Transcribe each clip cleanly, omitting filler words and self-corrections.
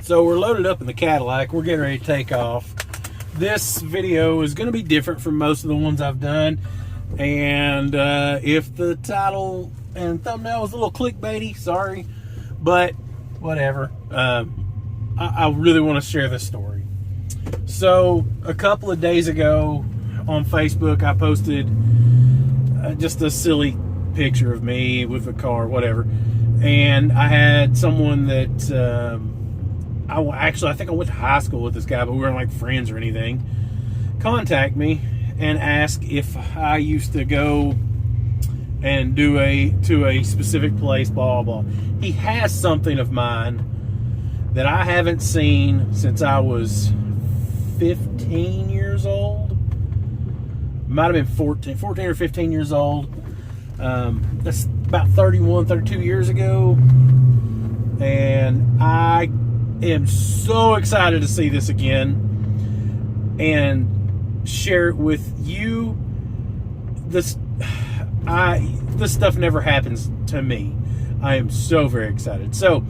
So we're loaded up in the Cadillac. We're getting ready to take off. This video is going to be different from most of the ones I've done. And if the title and thumbnail is a little clickbaity, sorry. But whatever. I really want to share this story. So a couple of days ago on Facebook, I posted just a silly picture of me with a car, whatever. And I had someone that... I think I went to high school with this guy, but we weren't like friends or anything, contact me and ask if I used to go and do to a specific place, blah, blah, blah. He has something of mine that I haven't seen since I was 15 years old. Might have been 14 or 15 years old. That's about 31, 32 years ago. And I am so excited to see this again and share it with you. This stuff never happens to me. I am so very excited. So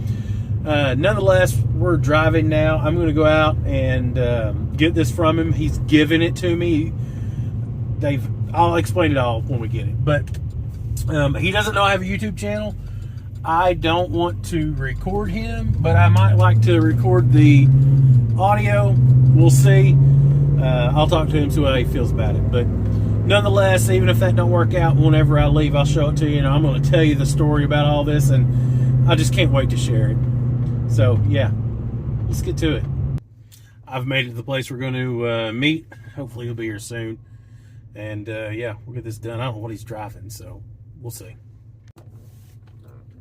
nonetheless, we're driving now. I'm going to go out and get this from him. He's giving it to me. I'll explain it all when we get it. But he doesn't know I have a YouTube channel. I don't want to record him, but I might like to record the audio. We'll see. I'll talk to him, see how he feels about it. But nonetheless, even if that don't work out, whenever I leave, I'll show it to you. And I'm going to tell you the story about all this, and I just can't wait to share it. So, yeah, let's get to it. I've made it to the place we're going to meet. Hopefully he'll be here soon. And, yeah, we'll get this done. I don't know what he's driving, so we'll see.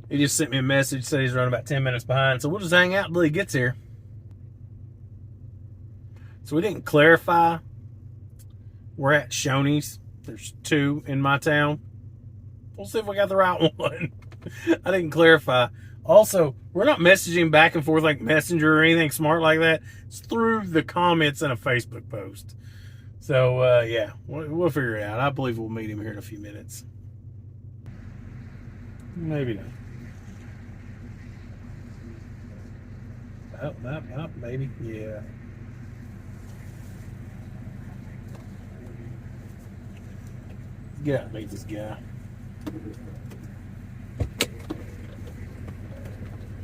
He just sent me a message, said he's running about 10 minutes behind, so we'll just hang out until he gets here. So we didn't clarify. We're at Shoney's. There's two in my town. We'll see if we got the right one. I didn't clarify. Also, we're not messaging back and forth like Messenger or anything smart like that. It's through the comments in a Facebook post. So, yeah, we'll figure it out. I believe we'll meet him here in a few minutes. Maybe not. Maybe. Yeah. Get out and meet this guy.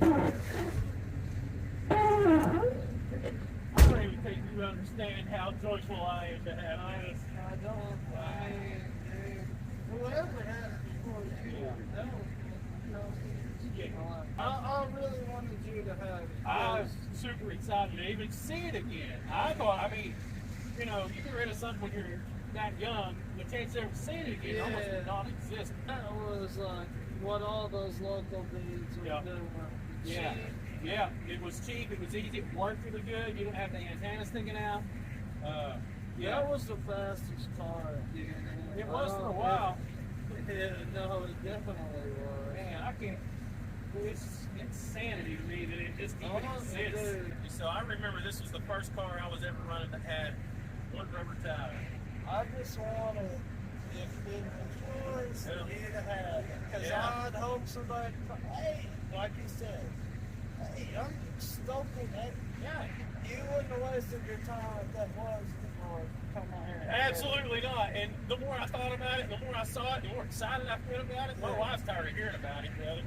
I don't even think you understand how joyful I am to have this. I don't. Whoever had it before you, I really wanted you to have it. I was super excited to even see it again. I thought, I mean, you know, you get rid of something when you're that young, the chance to ever see it again almost non-existent. That was like what all those local dudes were doing. Yeah. Yeah, it was cheap, it was easy, it worked really good, you didn't have the antennas sticking out. Yeah. That was the fastest car. It was for a while. Yeah, no, it definitely was. Man, I can't. It's insanity to me that it just even exists. So I remember this was the first car I was ever running that had one rubber tire. I just wanted, if it was, you to have it. Because I'd hope somebody, hey, like you said, hey, I'm stoking that. Yeah. You wouldn't have wasted your time if that was before come out here. Absolutely not. And the more I thought about it, the more I saw it, the more excited I felt about it. My wife's tired of hearing about it, brother.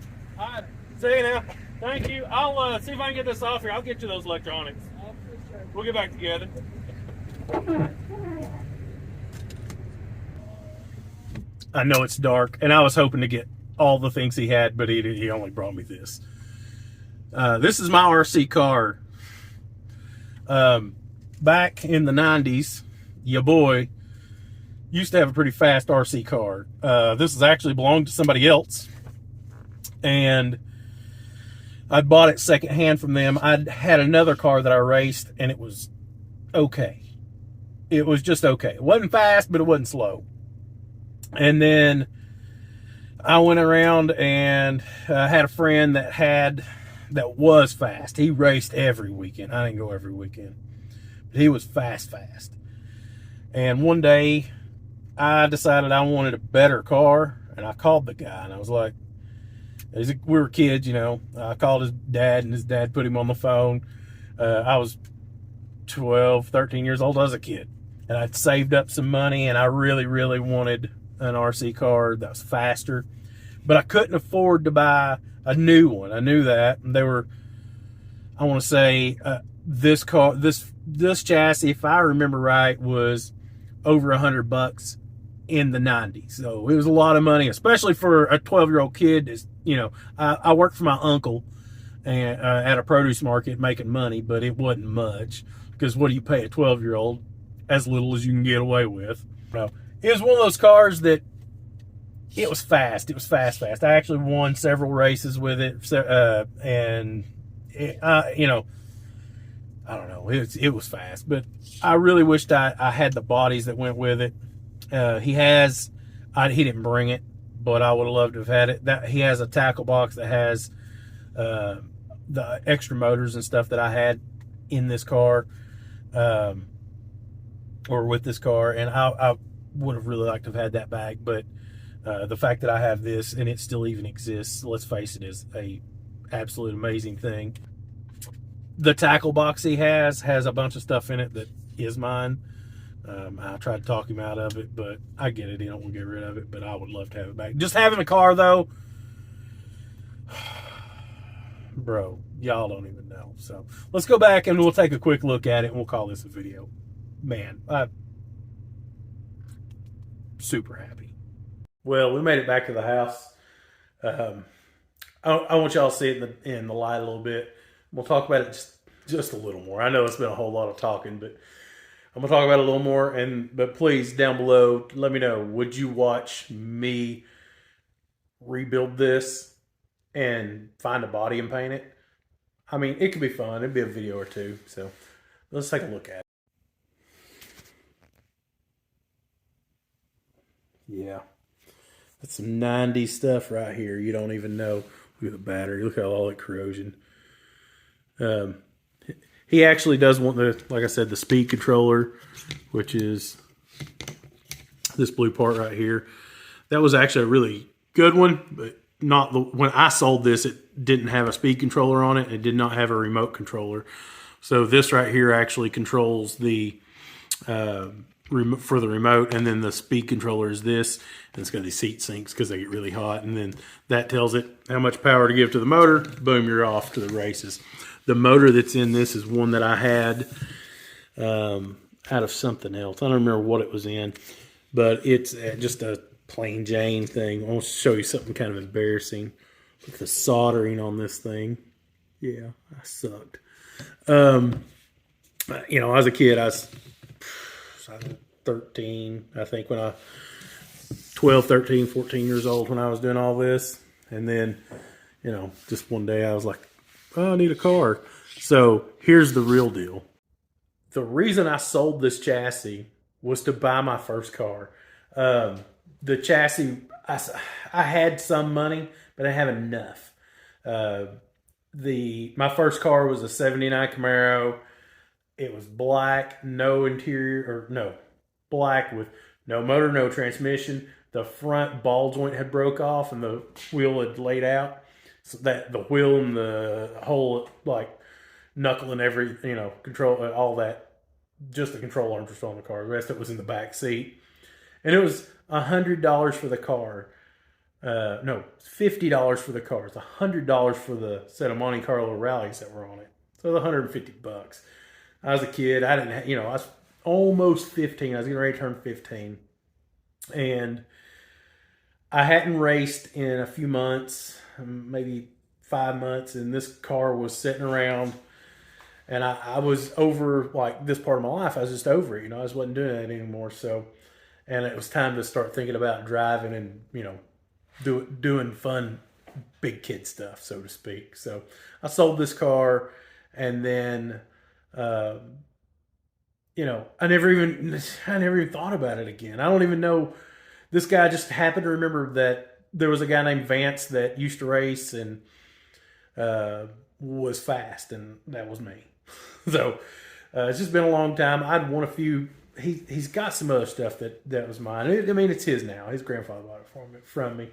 See you now. Thank you. I'll see if I can get this off here. I'll get you those electronics. I appreciate it. We'll get back together. I know it's dark, and I was hoping to get all the things he had, but he only brought me this. This is my RC car. Back in the 90s, your boy used to have a pretty fast RC car. This is actually belonged to somebody else. And I bought it secondhand from them. I'd had another car that I raced, and it was okay. It was just okay. It wasn't fast, but it wasn't slow. And then I went around and had a friend that was fast. He raced every weekend. I didn't go every weekend. But he was fast. And one day, I decided I wanted a better car, and I called the guy, and I was like, we were kids, you know. I called his dad, and his dad put him on the phone. I was 12, 13 years old as a kid. And I'd saved up some money, and I really, really wanted an RC car that was faster. But I couldn't afford to buy a new one. I knew that. And they were, I want to say, this car, this chassis, if I remember right, was over $100 in the 90s. So it was a lot of money, especially for a 12-year-old kid. You know, I worked for my uncle and at a produce market making money, but it wasn't much, because what do you pay a 12-year-old? As little as you can get away with. No, it was one of those cars that it was fast. It was fast. I actually won several races with it, and it, you know, I don't know. It was fast, but I really wished I had the bodies that went with it. He didn't bring it, but I would have loved to have had it. He has a tackle box that has the extra motors and stuff that I had in this car, or with this car, and I would have really liked to have had that back. But the fact that I have this and it still even exists, let's face it, is a absolute amazing thing. The tackle box he has a bunch of stuff in it that is mine. I tried to talk him out of it, but I get it. He don't want to get rid of it, but I would love to have it back. Just having a car, though, bro, y'all don't even know. So let's go back and we'll take a quick look at it, and we'll call this a video. Man, I'm super happy. Well, we made it back to the house. I want y'all to see it in the light a little bit. We'll talk about it just a little more. I know it's been a whole lot of talking, but I'm gonna talk about it a little more. But please, down below, let me know, would you watch me rebuild this and find a body and paint it? I mean, it could be fun. It'd be a video or two. So let's take a look at it. Yeah, that's some 90s stuff right here. You don't even know. Look at the battery. Look at all that corrosion. He actually does want like I said, the speed controller, which is this blue part right here. That was actually a really good one, but not when I sold this, it didn't have a speed controller on it. It did not have a remote controller. So this right here actually controls the for the remote, and then the speed controller is this, and it's got these seat sinks because they get really hot, and then that tells it how much power to give to the motor. Boom, you're off to the races. The motor that's in this is one that I had out of something else. I don't remember what it was in, but it's just a plain Jane thing. I want to show you something kind of embarrassing. Look at the soldering on this thing. Yeah, I sucked. You know, as a kid, I was 13, I think, 12, 13, 14 years old when I was doing all this. And then, you know, just one day I was like, oh, I need a car. So here's the real deal. The reason I sold this chassis was to buy my first car. The chassis, I had some money, but I didn't have enough. My first car was a 79 Camaro. It was black, no interior, black with no motor, no transmission. The front ball joint had broke off and the wheel had laid out. So that the wheel and the whole, like, knuckle and every, control, all that, just the control arms were still on the car. The rest of it was in the back seat. And it was $100 for the car. No, $50 for the car. It's $100 for the set of Monte Carlo rallies that were on it. So the $150. I was a kid. I didn't, I was almost 15. I was getting ready to turn 15. And I hadn't raced in a few months, maybe 5 months. And this car was sitting around. And I was over, like, this part of my life. I was just over it. I just wasn't doing that anymore. So, and it was time to start thinking about driving and, doing fun big kid stuff, so to speak. So I sold this car, and then I never even thought about it again. I don't even know. This guy just happened to remember that there was a guy named Vance that used to race and was fast, and that was me. So it's just been a long time. I'd won a few. He's got some other stuff that was mine. I mean, it's his now. His grandfather bought it from me,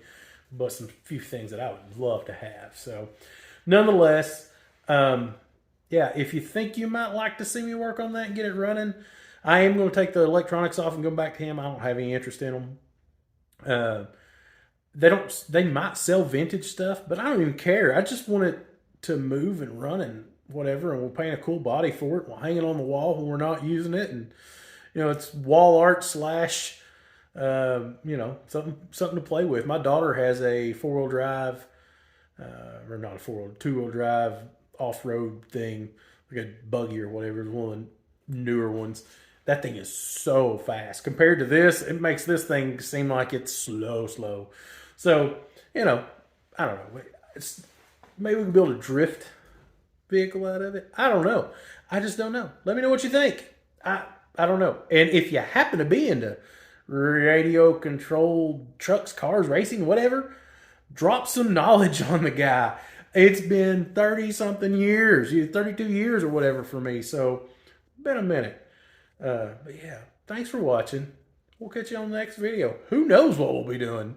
but some few things that I would love to have. So, nonetheless, yeah, if you think you might like to see me work on that and get it running, I am going to take the electronics off and go back to him. I don't have any interest in them. Uh, they don't. They might sell vintage stuff, but I don't even care. I just want it to move and run and whatever, and we'll paint a cool body for it. We'll hang it on the wall when we're not using it, and it's wall art slash, something to play with. My daughter has a 4-wheel drive, or not a 4-wheel, 2-wheel drive off road thing, like a buggy or whatever, one of the newer ones. That thing is so fast compared to this. It makes this thing seem like it's slow. So I don't know. Maybe we can build a drift vehicle out of it. I don't know. I just don't know. Let me know what you think. I don't know. And if you happen to be into radio controlled trucks, cars, racing, whatever, drop some knowledge on the guy. It's been 30 something years, 32 years or whatever for me. So, been a minute. But yeah, thanks for watching. We'll catch you on the next video. Who knows what we'll be doing?